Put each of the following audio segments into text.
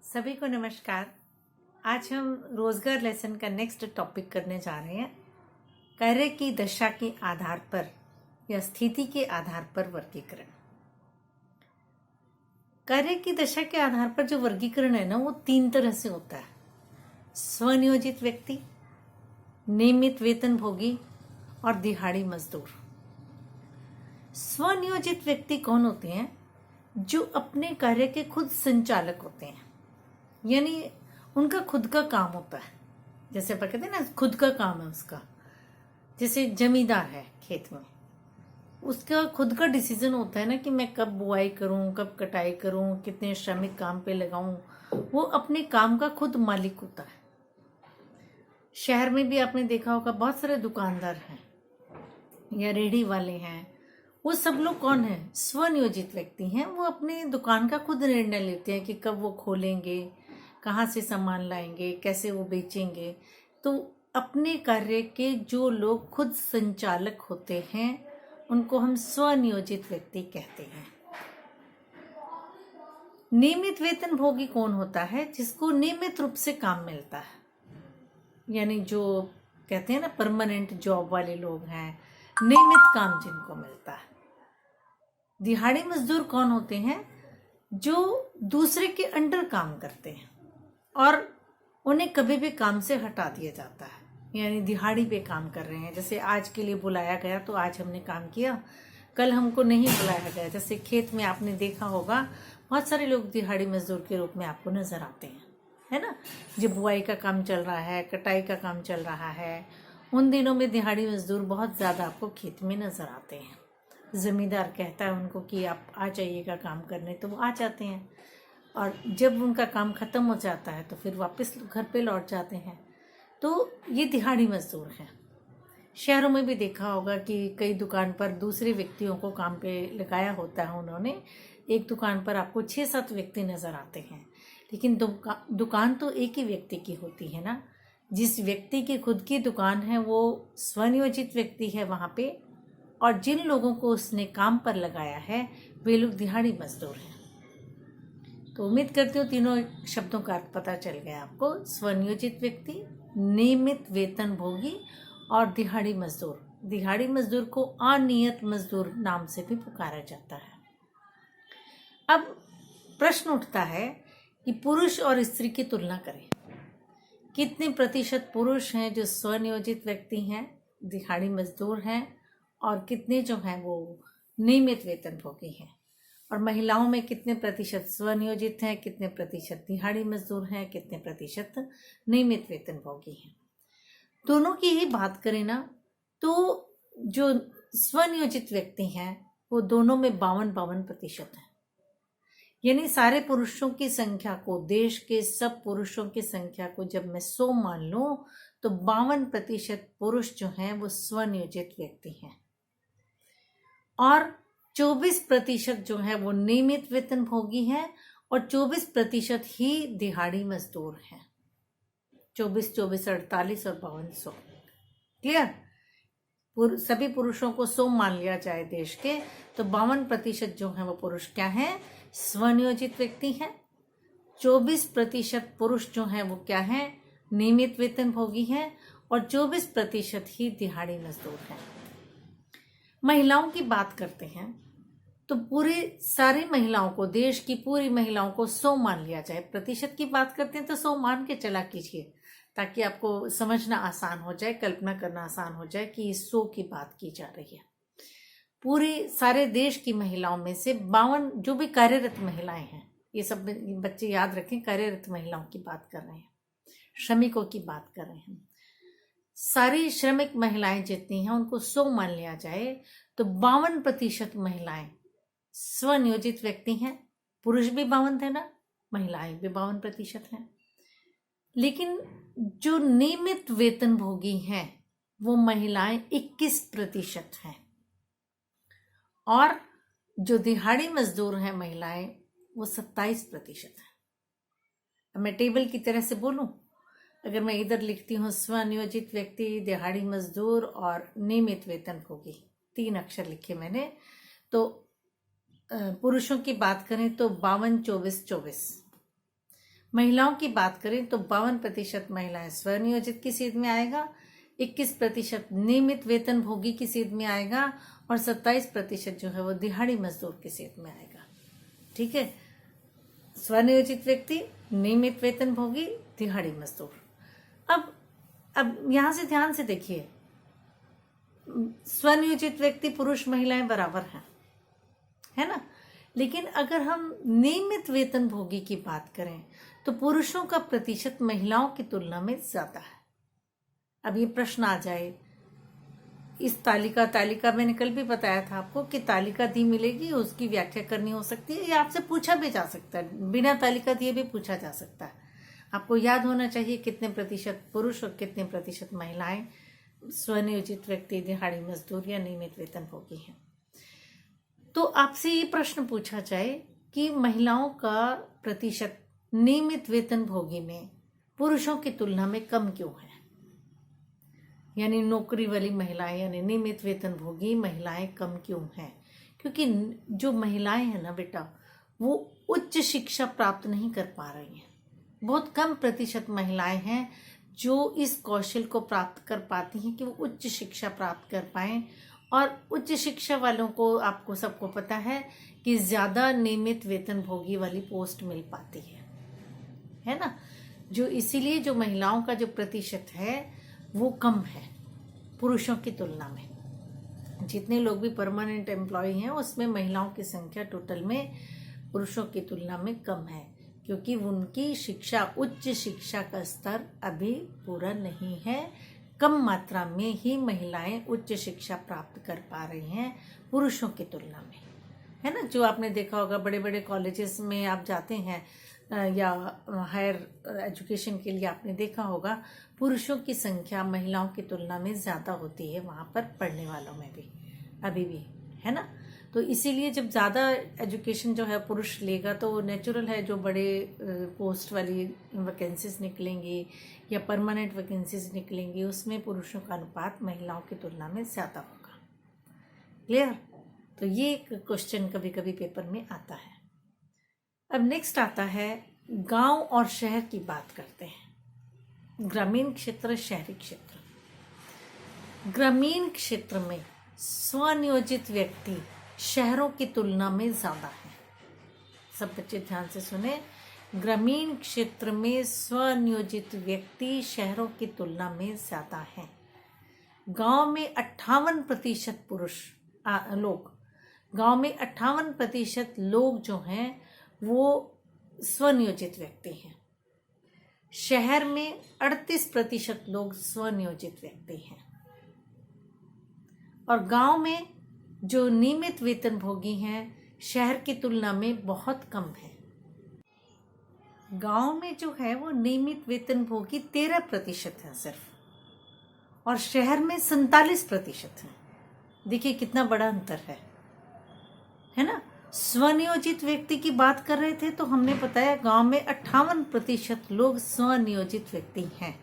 सभी को नमस्कार। आज हम रोजगार लेसन का नेक्स्ट टॉपिक करने जा रहे हैं। कार्य की दशा के आधार पर या स्थिति के आधार पर वर्गीकरण। कार्य की दशा के आधार पर जो वर्गीकरण है ना, वो 3 तरह से होता है। स्वनियोजित व्यक्ति, नियमित वेतनभोगी और दिहाड़ी मजदूर। स्वनियोजित व्यक्ति कौन होते हैं? जो अपने कार्य के खुद संचालक होते हैं, यानी उनका खुद का काम होता है। जैसे अपन कहते हैं ना, खुद का काम है उसका। जैसे जमींदार है खेत में, उसका खुद का डिसीजन होता है ना कि मैं कब बुआई करूं, कब कटाई करूं, कितने श्रमिक काम पे लगाऊं। वो अपने काम का खुद मालिक होता है। शहर में भी आपने देखा होगा, बहुत सारे दुकानदार हैं या रेहड़ी वाले हैं। वो सब लोग कौन है? स्वनियोजित व्यक्ति हैं। वो अपने दुकान का खुद निर्णय लेते हैं कि कब वो खोलेंगे, कहाँ से सामान लाएंगे, कैसे वो बेचेंगे। तो अपने कार्य के जो लोग खुद संचालक होते हैं, उनको हम स्वनियोजित व्यक्ति कहते हैं। नियमित वेतनभोगी कौन होता है? जिसको नियमित रूप से काम मिलता है, यानी जो कहते हैं ना परमानेंट जॉब वाले लोग हैं, नियमित काम जिनको मिलता है। दिहाड़ी मजदूर कौन होते हैं? जो दूसरे के अंडर काम करते हैं और उन्हें कभी भी काम से हटा दिया जाता है, यानी दिहाड़ी पे काम कर रहे हैं। जैसे आज के लिए बुलाया गया तो आज हमने काम किया, कल हमको नहीं बुलाया गया। जैसे खेत में आपने देखा होगा, बहुत सारे लोग दिहाड़ी मजदूर के रूप में आपको नजर आते हैं, है ना। जब बुआई का काम चल रहा है, कटाई का काम चल रहा है, उन दिनों में दिहाड़ी मजदूर बहुत ज़्यादा आपको खेत में नजर आते हैं। ज़मींदार कहता है उनको कि आप आ जाइएगा काम करने, तो वो आ जाते हैं। और जब उनका काम ख़त्म हो जाता है तो फिर वापस घर पे लौट जाते हैं। तो ये दिहाड़ी मजदूर हैं। शहरों में भी देखा होगा कि कई दुकान पर दूसरे व्यक्तियों को काम पे लगाया होता है उन्होंने। एक दुकान पर आपको 6-7 व्यक्ति नज़र आते हैं, लेकिन दुकान तो एक ही व्यक्ति की होती है ना। जिस व्यक्ति की खुद की दुकान है वो स्वनियोजित व्यक्ति है वहाँ पे, और जिन लोगों को उसने काम पर लगाया है वे लोग दिहाड़ी मजदूर हैं। तो उम्मीद करती हूँ तीनों शब्दों का अर्थ पता चल गया आपको। स्वनियोजित व्यक्ति, नियमित वेतनभोगी और दिहाड़ी मजदूर। दिहाड़ी मजदूर को अनियत मजदूर नाम से भी पुकारा जाता है। अब प्रश्न उठता है कि पुरुष और स्त्री की तुलना करें। कितने प्रतिशत पुरुष हैं जो स्वनियोजित व्यक्ति हैं, दिहाड़ी मजदूर हैं, और कितने जो हैं वो नियमित वेतनभोगी हैं। और महिलाओं में कितने प्रतिशत स्वनियोजित हैं, कितने प्रतिशत दिहाड़ी मजदूर हैं, कितने प्रतिशत नियमित वेतनभोगी हैं। दोनों की ही बात करें ना, तो जो स्वनियोजित व्यक्ति हैं वो दोनों में 52% हैं। यानी सारे पुरुषों की संख्या को, देश के सब पुरुषों की संख्या को जब मैं 100 मान लूं, तो 52% पुरुष जो हैं वो स्वनियोजित व्यक्ति हैं और 24% जो है वो नियमित वेतनभोगी हैं और 24% ही दिहाड़ी मजदूर हैं। 24, 24, 48 और 5200। क्लियर? सभी पुरुषों को 100 मान लिया जाए देश के, तो 52% जो है वो पुरुष क्या हैं? स्वनियोजित व्यक्ति हैं। 24% पुरुष जो हैं वो क्या हैं? नियमित वेतनभोगी हैं और 24% ही दिहाड़ी मजदूर हैं। महिलाओं की बात करते हैं तो पूरी सारी महिलाओं को, देश की पूरी महिलाओं को 100 मान लिया जाए। प्रतिशत की बात करते हैं तो 100 मान के चला कीजिए, ताकि आपको समझना आसान हो जाए, कल्पना करना आसान हो जाए कि 100 की बात की जा रही है। पूरी सारे देश की महिलाओं में से 52 जो भी कार्यरत महिलाएं हैं, ये सब बच्चे याद रखें, कार्यरत महिलाओं की बात कर रहे हैं, श्रमिकों की बात कर रहे हैं। सारी श्रमिक महिलाएं जितनी हैं उनको 100 मान लिया जाए तो 52% महिलाएं स्वनियोजित व्यक्ति हैं। पुरुष भी 52 है ना, महिलाएं भी 52% हैं। लेकिन जो नियमित वेतनभोगी हैं वो महिलाएं 21% हैं और जो दिहाड़ी मजदूर हैं महिलाएं वो 27% हैं। मैं टेबल की तरह से बोलूं, अगर मैं इधर लिखती हूँ स्वनियोजित व्यक्ति, दिहाड़ी मजदूर और नियमित वेतनभोगी, 3 अक्षर लिखे मैंने, तो पुरुषों की बात करें तो 52, 24, 24। महिलाओं की बात करें तो 52% महिलाएं स्वनियोजित की सीध में आएगा, 21% नियमित वेतन भोगी की सीध में आएगा और 27% जो है वो दिहाड़ी मजदूर की सीध में आएगा। ठीक है, स्वनियोजित व्यक्ति, नियमित वेतन भोगी, दिहाड़ी मजदूर। अब यहां से ध्यान से देखिए, स्वनियोजित व्यक्ति पुरुष महिलाएं बराबर हैं, है ना। लेकिन अगर हम नियमित वेतन भोगी की बात करें तो पुरुषों का प्रतिशत महिलाओं की तुलना में ज्यादा है। अब ये प्रश्न आ जाए, इस तालिका मैंने कल भी बताया था आपको कि तालिका दी मिलेगी, उसकी व्याख्या करनी हो सकती है या आपसे पूछा भी जा सकता है, बिना तालिका दिए भी पूछा जा सकता है। आपको याद होना चाहिए कितने प्रतिशत पुरुष और कितने प्रतिशत महिलाएं स्वनियोजित व्यक्ति, दिहाड़ी मजदूर या नियमित वेतन भोगी हैं। तो आपसे ये प्रश्न पूछा जाए कि महिलाओं का प्रतिशत नियमित वेतन भोगी में पुरुषों की तुलना में कम क्यों है, यानी नौकरी वाली महिलाएं यानी नियमित वेतन भोगी महिलाएं कम क्यों हैं? क्योंकि जो महिलाएं हैं ना बेटा, वो उच्च शिक्षा प्राप्त नहीं कर पा रही हैं। बहुत कम प्रतिशत महिलाएं हैं जो इस कौशल को प्राप्त कर पाती हैं कि वो उच्च शिक्षा प्राप्त कर पाएं। और उच्च शिक्षा वालों को आपको सबको पता है कि ज्यादा नियमित वेतन भोगी वाली पोस्ट मिल पाती है ना। जो इसीलिए जो महिलाओं का जो प्रतिशत है वो कम है पुरुषों की तुलना में। जितने लोग भी परमानेंट एम्प्लॉय हैं उसमें महिलाओं की संख्या टोटल में पुरुषों की तुलना में कम है, क्योंकि उनकी शिक्षा, उच्च शिक्षा का स्तर अभी पूरा नहीं है। कम मात्रा में ही महिलाएं उच्च शिक्षा प्राप्त कर पा रही हैं पुरुषों की तुलना में, है ना। जो आपने देखा होगा बड़े बड़े कॉलेजेस में आप जाते हैं या हायर एजुकेशन के लिए आपने देखा होगा, पुरुषों की संख्या महिलाओं की तुलना में ज्यादा होती है वहां पर पढ़ने वालों में भी, अभी भी, है ना। तो इसीलिए जब ज़्यादा एजुकेशन जो है पुरुष लेगा तो नेचुरल है जो बड़े पोस्ट वाली वैकेंसीज निकलेंगी या परमानेंट वैकेंसीज निकलेंगी उसमें पुरुषों का अनुपात महिलाओं की तुलना में ज़्यादा होगा। क्लियर? तो ये क्वेश्चन कभी कभी पेपर में आता है। अब नेक्स्ट आता है गांव और शहर की बात करते हैं। ग्रामीण क्षेत्र, शहरी क्षेत्र। ग्रामीण क्षेत्र में स्वनियोजित व्यक्ति शहरों की तुलना में ज्यादा है। सब बच्चे ध्यान से सुने, ग्रामीण क्षेत्र में स्वनियोजित व्यक्ति शहरों की तुलना में ज्यादा है। गांव में 58% पुरुष लोग, गांव में 58% लोग जो हैं वो स्वनियोजित व्यक्ति हैं। शहर में 38% लोग स्वनियोजित व्यक्ति हैं। और गांव में जो नियमित वेतन भोगी हैं शहर की तुलना में बहुत कम है। गांव में जो है वो नियमित वेतन भोगी 13% है सिर्फ, और शहर में 47% है। देखिए कितना बड़ा अंतर है ना। स्वनियोजित व्यक्ति की बात कर रहे थे तो हमने बताया गांव में 58% लोग स्वनियोजित व्यक्ति हैं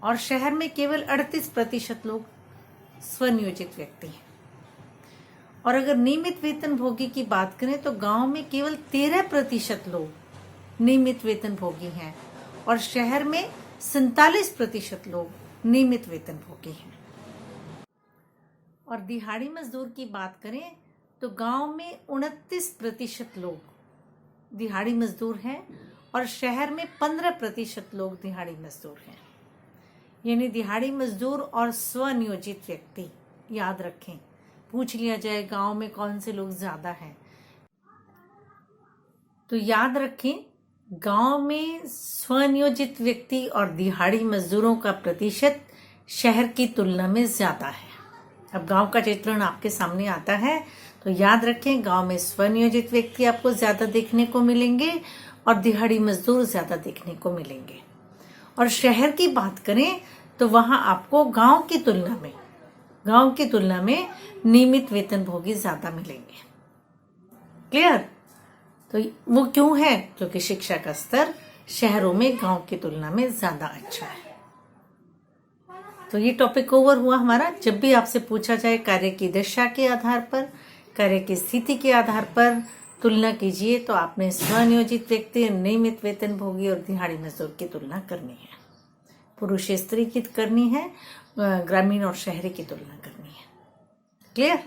और शहर में केवल 38% लोग स्वनियोजित व्यक्ति हैं। और अगर नियमित वेतन भोगी की बात करें तो गांव में केवल 13% लोग नियमित वेतन भोगी हैं और शहर में 47% लोग नियमित वेतन भोगी हैं। और दिहाड़ी मजदूर की बात करें तो गांव में 29% लोग दिहाड़ी मजदूर हैं और शहर में 15% लोग दिहाड़ी मजदूर हैं। यानी दिहाड़ी मजदूर और स्वनियोजित व्यक्ति याद रखें। पूछ लिया जाए गांव में कौन से लोग ज्यादा हैं तो याद रखें गांव में स्वनियोजित व्यक्ति और दिहाड़ी मजदूरों का प्रतिशत शहर की तुलना में ज्यादा है। अब गांव का चित्रण आपके सामने आता है तो याद रखें गांव में स्वनियोजित व्यक्ति आपको ज्यादा देखने को मिलेंगे और दिहाड़ी मजदूर ज्यादा देखने को मिलेंगे। और शहर की बात करें तो वहां आपको गांव की तुलना में नियमित वेतन भोगी ज्यादा मिलेंगे। क्लियर? तो वो क्यों है? क्योंकि शिक्षा का स्तर शहरों में गांव की तुलना में ज्यादा अच्छा है। तो ये टॉपिक ओवर हुआ हमारा। जब भी आपसे पूछा जाए कार्य की दशा के आधार पर, कार्य की स्थिति के आधार पर तुलना कीजिए तो आपने स्वनियोजित व्यक्ति, नियमित वेतनभोगी और दिहाड़ी मजदूर की तुलना करनी है। पुरुष स्त्री की करनी है, ग्रामीण और शहरी की तुलना करनी है। क्लियर?